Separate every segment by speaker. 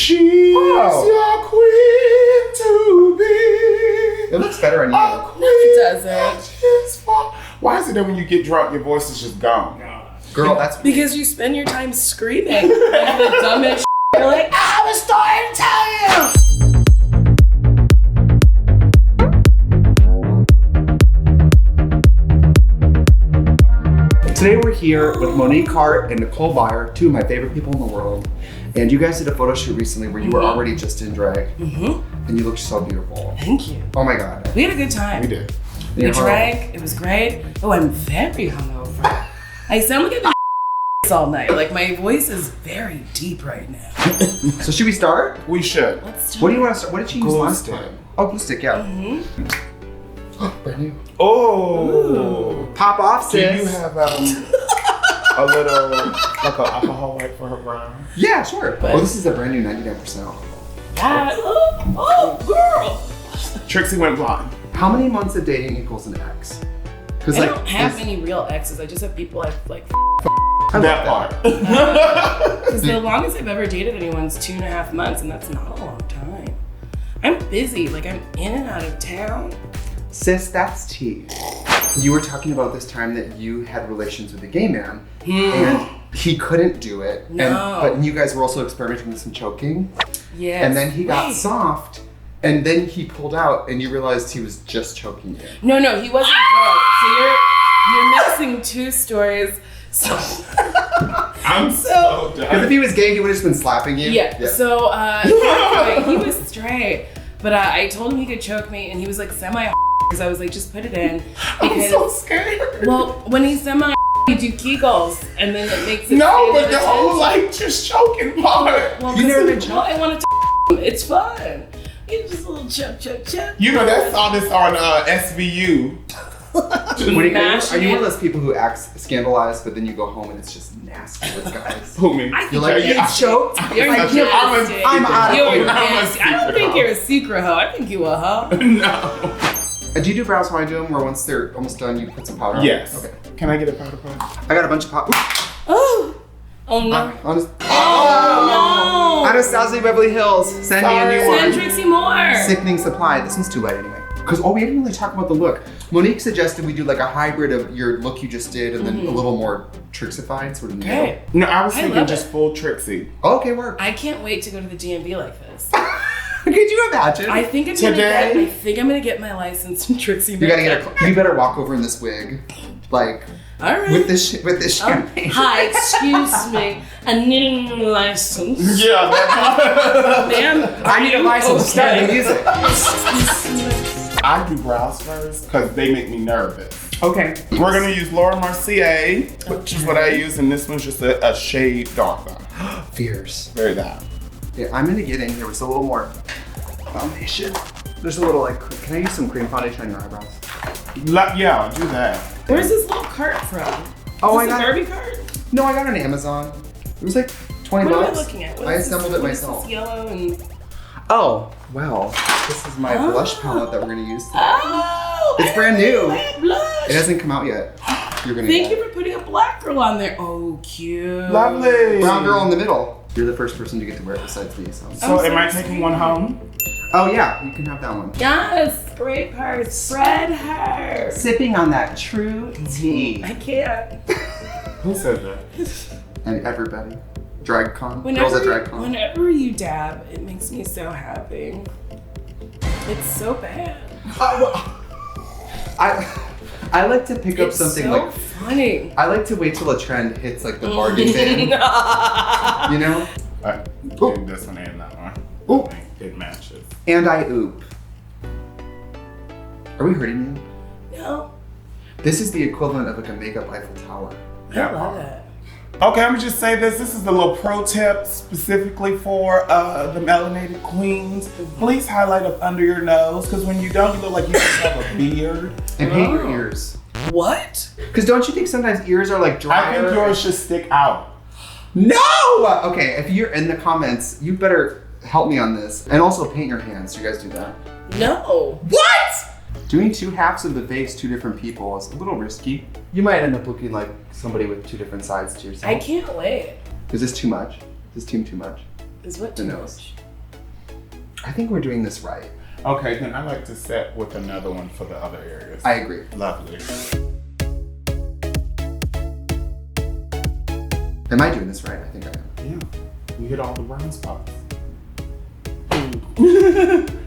Speaker 1: She's your queen to be.
Speaker 2: It looks better on you.
Speaker 3: No, it doesn't.
Speaker 1: Why is it that when you get drunk, your voice is just gone?
Speaker 2: Girl, that's
Speaker 3: because you spend your time screaming like the dumbest. You're like, I was trying to tell you.
Speaker 2: Today we're here with Monique Hart and Nicole Byer, two of my favorite people in the world. And you guys did a photo shoot recently where you were already just in drag. And you looked so beautiful.
Speaker 3: Thank you.
Speaker 2: Oh my God.
Speaker 3: We had a good time.
Speaker 1: We did.
Speaker 3: We drank. It was great. Oh, I'm very hungover. I sound like I've been all night. Like my voice is very deep right now.
Speaker 2: So should we start?
Speaker 1: We should.
Speaker 3: Let's start.
Speaker 2: What do you want to start? What did you use
Speaker 1: Glue
Speaker 2: last
Speaker 1: stick.
Speaker 2: time? Oh, glue stick, yeah. Brand new.
Speaker 1: Oh.
Speaker 2: Pop off,
Speaker 1: Do
Speaker 2: sis.
Speaker 1: you have a little, like an alcohol wipe for her brow?
Speaker 2: Yeah, sure.
Speaker 3: But-
Speaker 2: Oh, this is a brand new 99% alcohol.
Speaker 3: Oh, girl.
Speaker 1: Trixie went blind.
Speaker 2: How many months of dating equals an ex? Because
Speaker 3: I don't have any real exes. I just have people I've like.
Speaker 1: That part.
Speaker 3: Because the longest I've ever dated anyone's 2.5 months, and that's not a long time. I'm busy. Like I'm in and out of town.
Speaker 2: Sis, that's tea. You were talking about this time that you had relations with a gay man, and he couldn't do it.
Speaker 3: No.
Speaker 2: But you guys were also experimenting with some choking.
Speaker 3: Yes.
Speaker 2: And then he got soft, and then he pulled out, and you realized he was just choking you.
Speaker 3: No, he wasn't gay. So you're mixing two stories. So
Speaker 1: I'm so
Speaker 2: Because
Speaker 1: done.
Speaker 2: if he was gay, he would have just been slapping you.
Speaker 3: yeah. So he was straight, but I told him he could choke me, and he was like semi. Because I was like, just put it in.
Speaker 1: I'm
Speaker 3: Because,
Speaker 1: so scared.
Speaker 3: well, when he's semi, you do Kegels, and then it makes it.
Speaker 1: No,
Speaker 3: stay
Speaker 1: but the
Speaker 3: with
Speaker 1: whole
Speaker 3: attention.
Speaker 1: like just choking part.
Speaker 3: Well,
Speaker 2: You never been
Speaker 3: well, I want to. It's fun. It's just a little choke.
Speaker 1: You know that saw this on SVU.
Speaker 2: Monique,
Speaker 3: Mash
Speaker 2: are you
Speaker 3: it.
Speaker 2: one of those people who acts scandalized, but then you go home and it's just nasty with guys?
Speaker 1: Who me?
Speaker 3: I
Speaker 2: You're like,
Speaker 1: Yeah,
Speaker 2: you choked?
Speaker 3: You're
Speaker 2: Like,
Speaker 3: nasty.
Speaker 2: I'm out of
Speaker 3: You're
Speaker 2: here.
Speaker 3: nasty. I don't think you're a secret hoe. I think you a hoe.
Speaker 1: No.
Speaker 2: Do you do brows how I do them, where once they're almost done, you put some powder on?
Speaker 1: Yes.
Speaker 2: Okay.
Speaker 1: Can I get a powder puff?
Speaker 2: I got a bunch of powder.
Speaker 3: Oh no.
Speaker 2: Oh, Anastasia Beverly Hills, send me a new
Speaker 3: Send
Speaker 2: one.
Speaker 3: Trixie more.
Speaker 2: Sickening supply. This one's too light anyway. Because we didn't really talk about the look. Monique suggested we do like a hybrid of your look you just did and then a little more Trixie-fied, sort of in the middle.
Speaker 3: Okay.
Speaker 1: No, I was
Speaker 3: I
Speaker 1: thinking
Speaker 3: love
Speaker 1: just
Speaker 3: it.
Speaker 1: full Trixie.
Speaker 2: Oh, okay, work.
Speaker 3: I can't wait to go to the DMV like this.
Speaker 2: Could you imagine?
Speaker 3: I think I'm gonna get my license in Trixie.
Speaker 2: You gotta get you better walk over in this wig, like
Speaker 3: All right.
Speaker 2: with this champagne.
Speaker 3: Hi, excuse me. I need a new license.
Speaker 1: Yeah.
Speaker 3: Ma'am,
Speaker 2: I need a license. Start the
Speaker 3: okay?
Speaker 2: music.
Speaker 1: I do brows first because they make me nervous.
Speaker 2: Okay.
Speaker 1: We're gonna use Laura Mercier, which is what I use, and this one's just a shade darker.
Speaker 2: Fierce.
Speaker 1: Very that.
Speaker 2: Yeah, I'm gonna get in here with a little more foundation. There's a little like, can I use some cream foundation on your eyebrows?
Speaker 1: Yeah, do that.
Speaker 3: Where's this little cart from?
Speaker 2: Oh,
Speaker 3: Is
Speaker 2: I
Speaker 3: this a
Speaker 2: got
Speaker 3: Barbie cart?
Speaker 2: No, I got it on Amazon. It was like 20
Speaker 3: What am I
Speaker 2: bucks.
Speaker 3: looking at? What
Speaker 2: I
Speaker 3: is
Speaker 2: assembled
Speaker 3: this,
Speaker 2: it
Speaker 3: what is
Speaker 2: myself.
Speaker 3: this yellow and.
Speaker 2: Oh, well, this is my blush palette that we're gonna use today.
Speaker 3: Oh!
Speaker 2: It's brand new.
Speaker 3: Red blush.
Speaker 2: It hasn't come out yet. You're gonna
Speaker 3: Thank
Speaker 2: get
Speaker 3: you for putting a black girl on there. Oh, cute.
Speaker 1: Lovely.
Speaker 2: brown girl in the middle. You're the first person to get to wear it besides me, so.
Speaker 1: So
Speaker 3: I'm
Speaker 1: am I
Speaker 3: so
Speaker 1: taking one home?
Speaker 2: Oh yeah, you can have that one.
Speaker 3: Yes, great part. Spread her.
Speaker 2: Sipping on that true tea.
Speaker 3: I can't.
Speaker 1: Who said that?
Speaker 2: And everybody. Drag con. Girls at drag con.
Speaker 3: Whenever you dab, it makes me so happy. It's so bad.
Speaker 2: I like to pick up
Speaker 3: It's
Speaker 2: something
Speaker 3: so
Speaker 2: like,
Speaker 3: funny.
Speaker 2: I like to wait till a trend hits like the bargain bin. You know?
Speaker 1: Alright, do this one and that one.
Speaker 2: Oh.
Speaker 1: I think it matches.
Speaker 2: And I oop. Are we hurting you?
Speaker 3: No,
Speaker 2: This is the equivalent of like a makeup Eiffel Tower.
Speaker 3: I love it.
Speaker 1: Okay, I'm gonna just say this. This is the little pro tip specifically for the melanated queens. Please highlight up under your nose, because when you don't, you look like you just have a beard.
Speaker 2: And paint your ears.
Speaker 3: What?
Speaker 2: Because don't you think sometimes ears are like drier?
Speaker 1: I think yours should stick out.
Speaker 2: No! Okay, if you're in the comments, you better help me on this. And also paint your hands. Do you guys do that?
Speaker 3: No.
Speaker 2: What? Doing two halves of the face, two different people is a little risky. You might end up looking like somebody with two different sides to yourself.
Speaker 3: I can't wait.
Speaker 2: Is this too much? Is this too much?
Speaker 3: Is what
Speaker 2: the
Speaker 3: too
Speaker 2: nose.
Speaker 3: much?
Speaker 2: I think we're doing this right.
Speaker 1: Okay, then I like to set with another one for the other areas.
Speaker 2: I agree.
Speaker 1: Lovely.
Speaker 2: Am I doing this right? I think I am.
Speaker 1: Yeah, we hit all the brown spots.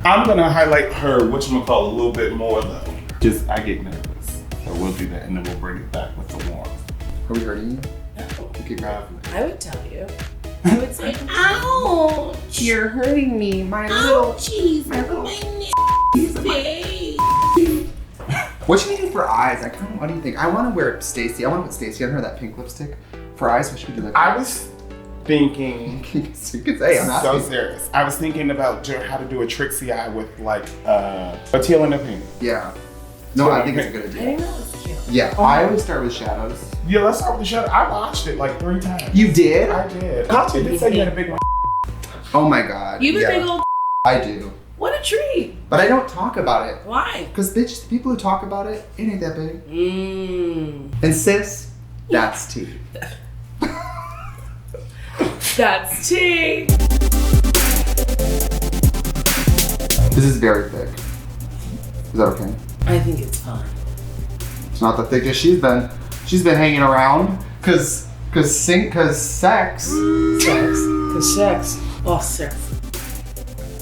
Speaker 1: I'm gonna highlight her whatchamacallit a little bit more though. Just, I get nervous. So we'll do that and then we'll bring it back with the warmth.
Speaker 2: Are we hurting you?
Speaker 3: No.
Speaker 2: Okay, great.
Speaker 3: I would tell you. I would say, ouch!
Speaker 2: You're hurting me, my little.
Speaker 3: Ouchies!
Speaker 2: My little.
Speaker 3: Face.
Speaker 2: What should we do for eyes? What do you think? I want to wear Stacy. I want to put Stacy on her, that pink lipstick. For eyes, what should we do? Like
Speaker 1: I was thinking,
Speaker 2: you could say I'm
Speaker 1: so
Speaker 2: asking.
Speaker 1: serious. I was thinking about how to do a Trixie eye with like a teal and a pink.
Speaker 2: Yeah. No, I think it's a good
Speaker 3: I
Speaker 2: idea.
Speaker 3: didn't know it was cute.
Speaker 2: Yeah, I always start with shadows.
Speaker 1: Yeah, let's start with the shadow. I watched it like 3 times.
Speaker 2: You did?
Speaker 1: I did. Kachi did say you had a big one.
Speaker 2: Oh my god.
Speaker 3: You have a
Speaker 2: yeah,
Speaker 3: big old.
Speaker 2: I do.
Speaker 3: What a treat!
Speaker 2: But I don't talk about it.
Speaker 3: Why?
Speaker 2: Because bitch, the people who talk about it, it ain't that big.
Speaker 3: Mmm.
Speaker 2: And sis, that's tea.
Speaker 3: That's tea.
Speaker 2: This is very thick. Is that okay?
Speaker 3: I think it's fine.
Speaker 2: It's not the thickest she's been. She's been hanging around cause sex.
Speaker 3: Sex. Cause sex. Oh, sex.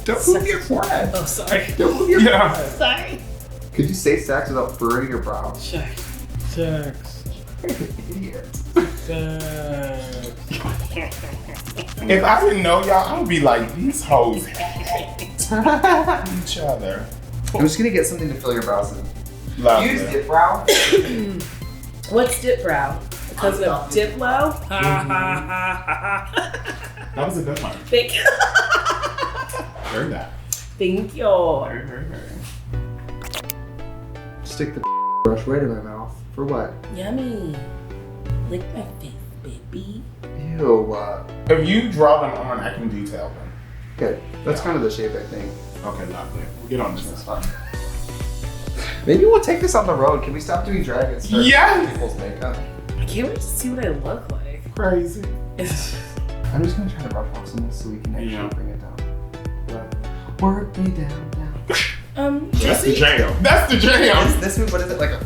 Speaker 2: Don't move your forehead.
Speaker 3: Oh, sorry.
Speaker 2: Don't move your
Speaker 1: Yeah.
Speaker 2: forehead.
Speaker 3: Sorry.
Speaker 2: Could you say sex without furrowing your brow?
Speaker 3: Sex. Sex.
Speaker 2: Idiot.
Speaker 3: Sex.
Speaker 1: If I didn't know y'all, I would be like, these hoes hate each other.
Speaker 2: I'm just gonna get something to fill your brows in.
Speaker 1: Lovely.
Speaker 2: Use dip brow.
Speaker 3: What's dip brow? Because of Diplo?
Speaker 1: That was a good one.
Speaker 3: Thank you.
Speaker 1: Heard that.
Speaker 3: Thank you.
Speaker 1: Very, very, very.
Speaker 2: Stick the brush right in my mouth. For what?
Speaker 3: Yummy. Lick my face, baby.
Speaker 2: Ew.
Speaker 1: If you draw them on, I can detail them.
Speaker 2: Good. That's kind of the shape, I think.
Speaker 1: Okay, lovely. We'll get on this
Speaker 2: That's
Speaker 1: one.
Speaker 2: fine. Maybe we'll take this on the road. Can we stop doing drag and start
Speaker 1: Yes!
Speaker 2: doing people's makeup?
Speaker 3: I can't wait to see what I look like.
Speaker 1: Crazy.
Speaker 2: I'm just gonna try to rough off some of this so we can actually
Speaker 1: Yeah.
Speaker 2: bring it down. Work me down, down.
Speaker 1: That's the
Speaker 3: Jesse?
Speaker 1: jam. That's the jam.
Speaker 2: This move, what is it, like a...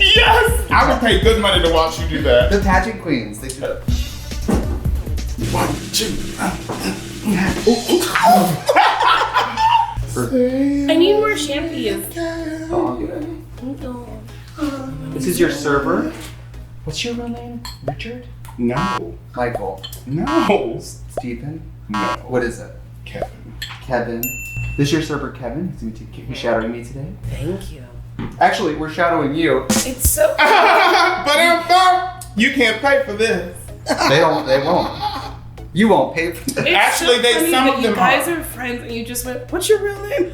Speaker 1: Yes! I would pay good money to watch you do that.
Speaker 2: The pageant queens, they do that.
Speaker 1: 1, 2,
Speaker 3: I need more champions.
Speaker 2: Oh, I'll get it. This is your server. What's your real name? Richard?
Speaker 1: No.
Speaker 2: Michael.
Speaker 1: No.
Speaker 2: Stephen?
Speaker 1: No.
Speaker 2: What is it?
Speaker 1: Kevin.
Speaker 2: Kevin. This is your server, Kevin. He's shadowing me today.
Speaker 3: Thank you.
Speaker 2: Actually, we're shadowing you.
Speaker 3: It's so
Speaker 1: But you can't pay for this.
Speaker 2: They won't. You won't pay for this.
Speaker 3: It's
Speaker 1: Actually,
Speaker 3: so
Speaker 1: they-
Speaker 3: funny
Speaker 1: some
Speaker 3: that
Speaker 1: of
Speaker 3: you
Speaker 1: them
Speaker 3: guys
Speaker 1: are.
Speaker 3: are friends and you just went, what's your real name?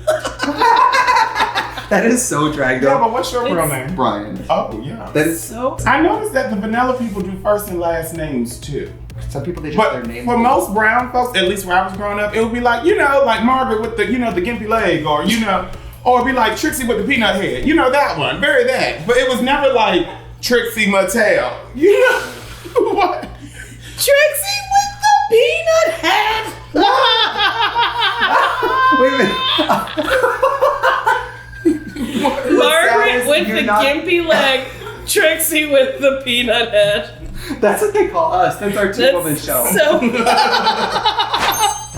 Speaker 2: That is so dragged
Speaker 1: Yeah,
Speaker 2: up.
Speaker 1: but what's your real
Speaker 3: It's-
Speaker 1: name?
Speaker 2: Brian.
Speaker 1: Oh, yeah.
Speaker 2: That is...
Speaker 3: So
Speaker 1: I noticed that the vanilla people do first and last names too.
Speaker 2: Some people, they just
Speaker 1: But
Speaker 2: their name.
Speaker 1: for most brown folks, at least where I was growing up, it would be like, like Margaret with the, the gimpy leg, or, or it'd be like Trixie with the peanut head. You know that one, very that. But it was never like Trixie Mattel. You know what?
Speaker 3: Trixie with the peanut head.
Speaker 2: Wait a minute.
Speaker 3: Margaret with the
Speaker 2: You're not-
Speaker 3: gimpy leg. Trixie with the peanut head.
Speaker 2: That's what they call us. That's our two-woman show.
Speaker 3: So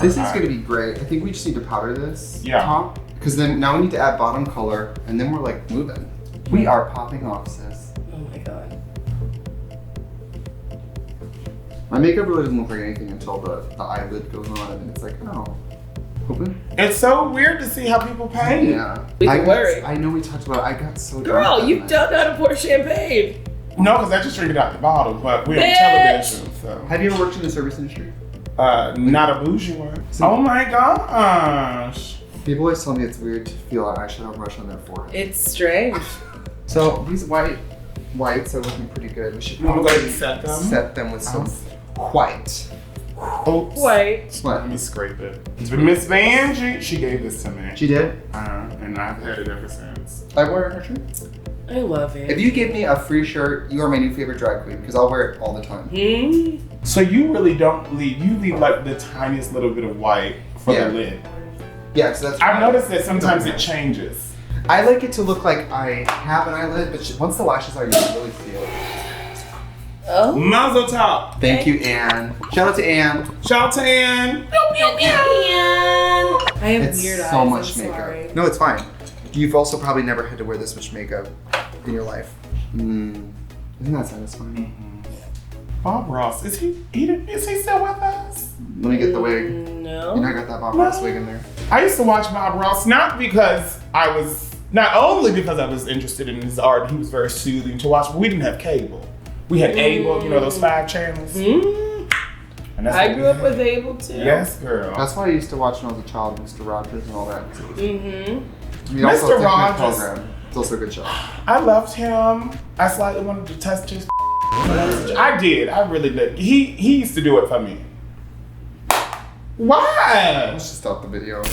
Speaker 2: This is going to be great. I think we just need to powder this
Speaker 1: Yeah.
Speaker 2: top. Because then now we need to add bottom color. And then we're like moving. We are popping off, sis.
Speaker 3: oh my god.
Speaker 2: My makeup really doesn't look like anything until the eyelid goes on. And it's like, oh. Open?
Speaker 1: It's so weird to see how people paint.
Speaker 2: Yeah.
Speaker 3: We
Speaker 2: I
Speaker 3: can
Speaker 2: got-
Speaker 3: wear it.
Speaker 2: I know we talked about it. I got so drunk
Speaker 3: Girl,
Speaker 2: that
Speaker 3: you
Speaker 2: night.
Speaker 3: don't know how to pour champagne.
Speaker 1: No, because I just drink it out the bottle, but we're on
Speaker 3: Bitch.
Speaker 1: television, so.
Speaker 2: Have you ever worked in the service industry?
Speaker 1: Not a bougie one. Oh my gosh.
Speaker 2: People always tell me it's weird to feel an eyeshadow brush on their forehead.
Speaker 3: It's strange.
Speaker 2: So these whites are looking pretty good. We should
Speaker 1: You wanna go
Speaker 2: probably
Speaker 1: ahead and set them?
Speaker 2: set them with some white.
Speaker 1: Oops.
Speaker 3: Wait.
Speaker 1: Let me scrape it. Miss Vanjie, she gave this to me.
Speaker 2: She did?
Speaker 1: And I've had it ever since.
Speaker 2: I wore her shirt.
Speaker 3: I love it.
Speaker 2: If you give me a free shirt, you are my new favorite drag queen because I'll wear it all the time.
Speaker 1: So you really don't leave. You leave like the tiniest little bit of white for the lid.
Speaker 2: Yeah, so that's.
Speaker 1: I've noticed that sometimes it changes.
Speaker 2: I like it to look like I have an eyelid, but once the lashes are, you can really feel it.
Speaker 3: Oh.
Speaker 1: Mazel tov.
Speaker 2: Thank you, Anne. Shout out to Anne.
Speaker 1: Shout out to Anne.
Speaker 3: I have
Speaker 2: It's
Speaker 3: weird eyes.
Speaker 2: so much
Speaker 3: I'm
Speaker 2: makeup.
Speaker 3: sorry.
Speaker 2: No, it's fine. You've also probably never had to wear this much makeup in your life. Isn't that satisfying?
Speaker 1: Bob Ross, is he still with us?
Speaker 2: Let me get the wig.
Speaker 3: No.
Speaker 2: You know I got that Bob Ross wig in there.
Speaker 1: I used to watch Bob Ross not only because I was interested in his art. He was very soothing to watch, but we didn't have cable. We had Able, those 5 channels. And that's
Speaker 3: I
Speaker 1: what
Speaker 3: grew
Speaker 1: we
Speaker 3: up
Speaker 1: had.
Speaker 3: with Able too.
Speaker 1: Yes, girl.
Speaker 2: That's why I used to watch when I was a child, Mr. Rogers and all that.
Speaker 3: Mm-hmm.
Speaker 1: Mr. Rogers.
Speaker 2: Program. It's also a good show.
Speaker 1: I loved him. I slightly wanted to test his. I did. I really did. He used to do it for me. Why?
Speaker 2: Let's just stop the video.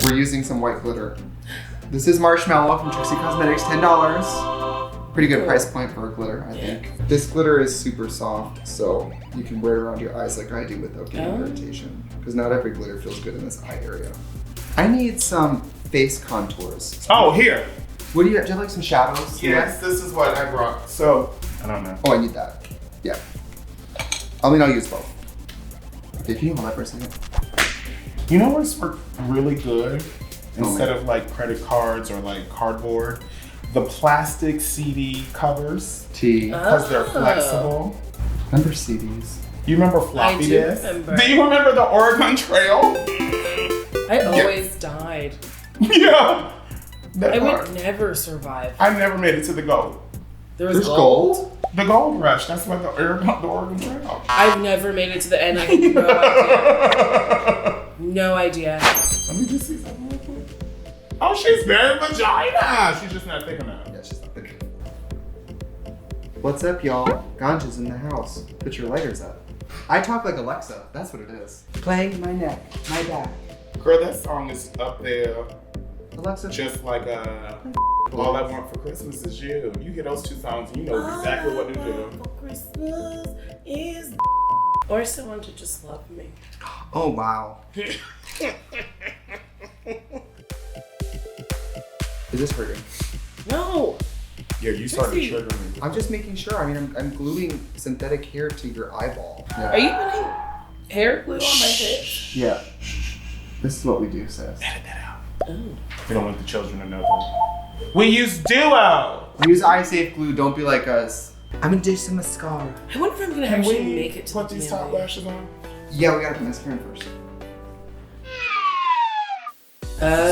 Speaker 2: We're using some white glitter. This is Marshmallow from Trixie Cosmetics, $10. Pretty good price point for a glitter, I think. This glitter is super soft, so you can wear it around your eyes like I do without getting irritation. Because not every glitter feels good in this eye area. I need some face contours.
Speaker 1: Oh, here.
Speaker 2: What do you have? Do you have like some shadows?
Speaker 1: Yes, this is what I brought. So, I don't know.
Speaker 2: Oh, I need that. Yeah. I'll use both. Okay, can you hold that for a second?
Speaker 1: You know what's worked really good? Instead of like credit cards or like cardboard, the plastic CD covers. Because they're flexible.
Speaker 2: Remember CDs?
Speaker 1: You remember floppy
Speaker 3: I do
Speaker 1: disks?
Speaker 3: remember.
Speaker 1: Do you remember the Oregon Trail?
Speaker 3: I always died.
Speaker 1: Yeah. That
Speaker 3: I
Speaker 1: part.
Speaker 3: would never survive.
Speaker 1: I never made it to the gold.
Speaker 2: There's gold?
Speaker 1: The gold rush. That's what the Oregon Trail.
Speaker 3: I've never made it to the end. I have no idea.
Speaker 1: Let me just see something real quick. Oh, she's very vagina. She's just not thick enough.
Speaker 2: Yeah, she's not thick. What's up, y'all? Ganja's in the house. Put your lighters up. I talk like Alexa. That's what it is. Playing my neck, my back.
Speaker 1: Girl, that song is up there.
Speaker 2: Alexa.
Speaker 1: Just like All I Want for Christmas Is You. You hear those 2 songs and you know exactly what to do.
Speaker 3: Christmas is or someone to just love me.
Speaker 2: Oh, wow. Is this hurting?
Speaker 3: No.
Speaker 1: Yeah, you started
Speaker 3: Trixie.
Speaker 1: triggering me.
Speaker 2: I'm just making sure. I mean, I'm gluing synthetic hair to your eyeball. Yeah.
Speaker 3: Are you putting hair glue on my face?
Speaker 2: Yeah. This is what we do, sis.
Speaker 1: Edit that out.
Speaker 3: Oh.
Speaker 1: We don't want the children to know that. We use Duo.
Speaker 2: We use eye safe glue. Don't be like us. I'm gonna do some mascara.
Speaker 3: I wonder if I'm gonna
Speaker 1: Can
Speaker 3: actually
Speaker 1: we
Speaker 3: make it to
Speaker 1: put
Speaker 3: the
Speaker 1: these
Speaker 3: end.
Speaker 1: top lashes on?
Speaker 2: Yeah, we gotta put mascara in first.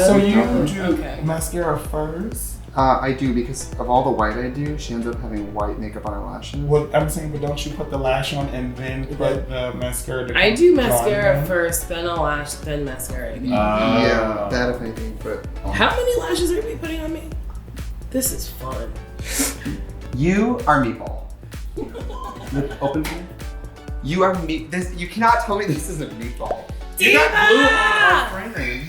Speaker 1: So you do
Speaker 3: okay.
Speaker 1: mascara first?
Speaker 2: I do because of all the white I do, she ends up having white makeup on her lashes.
Speaker 1: Well, I'm saying, but don't you put the lash on and then put the mascara? To
Speaker 3: I do
Speaker 1: draw
Speaker 3: mascara
Speaker 1: down?
Speaker 3: first, then a lash, then mascara again.
Speaker 2: Yeah, that if anything, but
Speaker 3: How many lashes are you putting on me? This is fun.
Speaker 2: you are Meatball. Lip open for me. You are meat. This you cannot tell me this isn't Meatball.
Speaker 1: You got glue on our frame.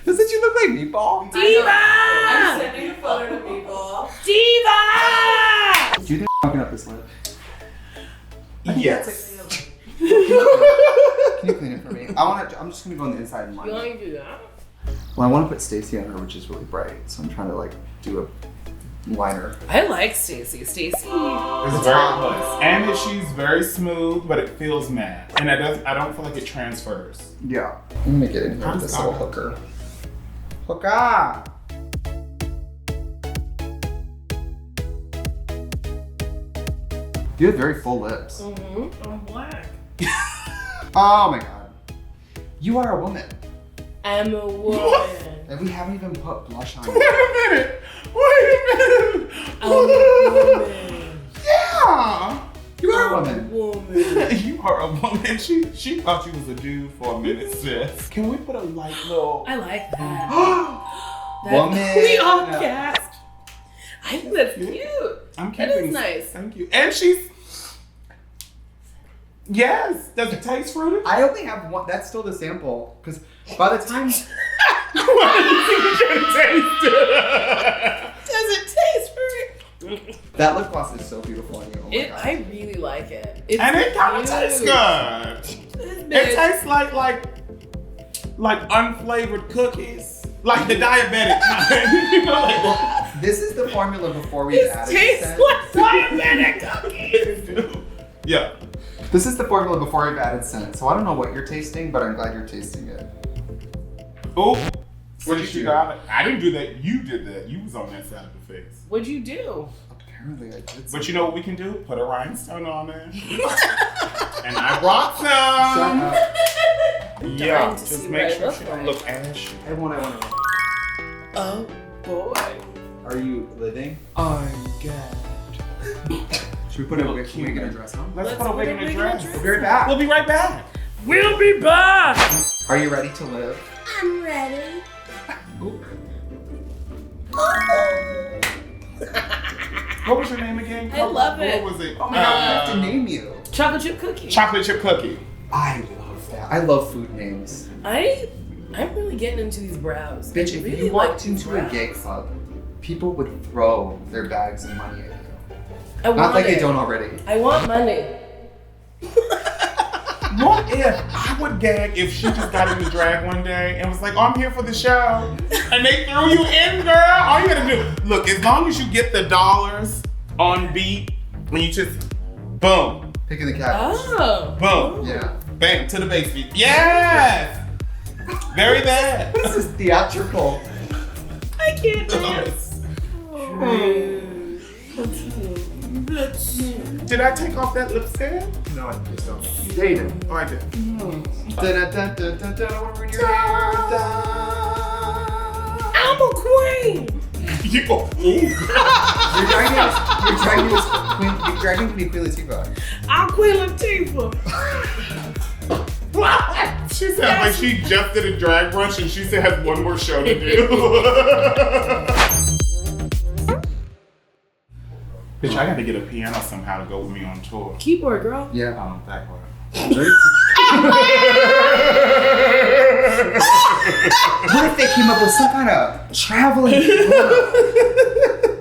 Speaker 2: Doesn't you look like Meatball?
Speaker 3: Diva!
Speaker 4: I'm sending a photo to people.
Speaker 3: Diva!
Speaker 2: Do you think fucking up this lip?
Speaker 1: Yes.
Speaker 2: Can you clean it for me? I'm just gonna go on the inside and line
Speaker 3: You
Speaker 2: it.
Speaker 3: want me to do that?
Speaker 2: Well, I want to put Stacy on her, which is really bright, so I'm trying to like do a liner.
Speaker 3: I like Stacy. Stacy.
Speaker 1: It's very close. And she's very smooth, but it feels matte. And I don't feel like it transfers.
Speaker 2: Yeah. I'm gonna get in here with this little hooker. Hooker! You have very full lips.
Speaker 3: Mm-hmm. I'm black.
Speaker 2: Oh my god. You are a woman.
Speaker 3: I'm a woman.
Speaker 2: And we haven't even put blush on.
Speaker 1: Wait a minute.
Speaker 3: I'm a woman.
Speaker 1: Yeah.
Speaker 2: You are a
Speaker 3: I'm
Speaker 2: woman.
Speaker 3: woman.
Speaker 1: You are a woman. She thought you was a dude for a minute, sis. Can we put a light little?
Speaker 3: I like that.
Speaker 2: Woman.
Speaker 3: We all cast. I think that's cute.
Speaker 1: I'm
Speaker 3: That
Speaker 1: keeping.
Speaker 3: is nice.
Speaker 1: Thank you. And she's. Yes. Does it taste fruity?
Speaker 2: I only have one. That's still the sample. Because by the time.
Speaker 1: Why do you think you can taste it?
Speaker 3: Does it taste very?
Speaker 2: That lip gloss is so beautiful on you. Oh my God.
Speaker 3: I really like it. It's
Speaker 1: And it kind of
Speaker 3: cute.
Speaker 1: tastes good. It tastes like unflavored cookies. Like the diabetic kind. You know, like,
Speaker 2: This is the formula before we've
Speaker 3: It
Speaker 2: added
Speaker 3: tastes
Speaker 2: scent.
Speaker 3: like diabetic cookies.
Speaker 1: yeah.
Speaker 2: This is the formula before we've added scent. So I don't know what you're tasting, but I'm glad you're tasting it.
Speaker 1: Oh, what
Speaker 2: did
Speaker 1: did
Speaker 2: you
Speaker 1: you
Speaker 2: do?
Speaker 1: got? I didn't do that. You did that. You was on that side of the face.
Speaker 3: What'd you do?
Speaker 2: Apparently I did.
Speaker 1: But you know what we can do? Put a rhinestone on there. And I brought some.
Speaker 2: Shut up.
Speaker 1: Yeah,
Speaker 3: dying to
Speaker 1: just
Speaker 3: see
Speaker 1: make
Speaker 3: what I
Speaker 1: sure
Speaker 3: look
Speaker 1: she don't
Speaker 3: like.
Speaker 1: look ashy.
Speaker 2: I want.
Speaker 3: Oh boy.
Speaker 2: Are you living?
Speaker 1: I'm good.
Speaker 2: Should we put a
Speaker 1: Little
Speaker 2: wig
Speaker 1: cute.
Speaker 2: in a dress on?
Speaker 1: Let's
Speaker 3: Let's
Speaker 1: put a
Speaker 3: put
Speaker 1: wig
Speaker 3: a
Speaker 1: in
Speaker 3: wig
Speaker 1: a
Speaker 3: in a
Speaker 1: dress.
Speaker 3: dress.
Speaker 2: We'll be right back.
Speaker 1: We'll be right back.
Speaker 3: We'll be back.
Speaker 2: Are you ready to live?
Speaker 4: I'm ready.
Speaker 1: What was your name again?
Speaker 3: I love it.
Speaker 1: What was it?
Speaker 2: Oh my God, we have to name you.
Speaker 3: Chocolate chip cookie.
Speaker 1: Chocolate chip cookie.
Speaker 2: I love that. I love food names.
Speaker 3: I'm really getting into these brows.
Speaker 2: Bitch,
Speaker 3: I
Speaker 2: if
Speaker 3: really
Speaker 2: you
Speaker 3: like
Speaker 2: walked
Speaker 3: these
Speaker 2: into a
Speaker 3: brows.
Speaker 2: gay club, people would throw their bags of money at you.
Speaker 3: I want
Speaker 2: Not like
Speaker 3: it.
Speaker 2: they don't already.
Speaker 3: I want money.
Speaker 1: What if I would gag if she just got into drag one day and was like, oh, I'm here for the show. And they threw you in, girl. All you gotta do, look, as long as you get the dollars on beat, when you just, boom,
Speaker 2: Picking the cabbage.
Speaker 3: Oh.
Speaker 1: boom,
Speaker 2: Yeah.
Speaker 1: bam, to the base beat. Yes! Very bad.
Speaker 2: This is theatrical.
Speaker 3: I can't dance.
Speaker 1: Did I take off that lipstick?
Speaker 2: No, I just don't. You dated.
Speaker 1: Oh, I did.
Speaker 2: Da-da-da-da-da-da, I wanna ruin your hair. Da.
Speaker 3: I'm a queen.
Speaker 1: You go, ooh.
Speaker 2: You're dragging Queen Latifah.
Speaker 3: I'm Queen Latifah.
Speaker 1: She sounds like she just did a drag brunch and she still has one more show to do. Bitch, I gotta get a piano somehow to go with me on tour.
Speaker 3: Keyboard girl.
Speaker 2: Yeah.
Speaker 1: That one.
Speaker 2: What if they came up with some kind of traveling piano?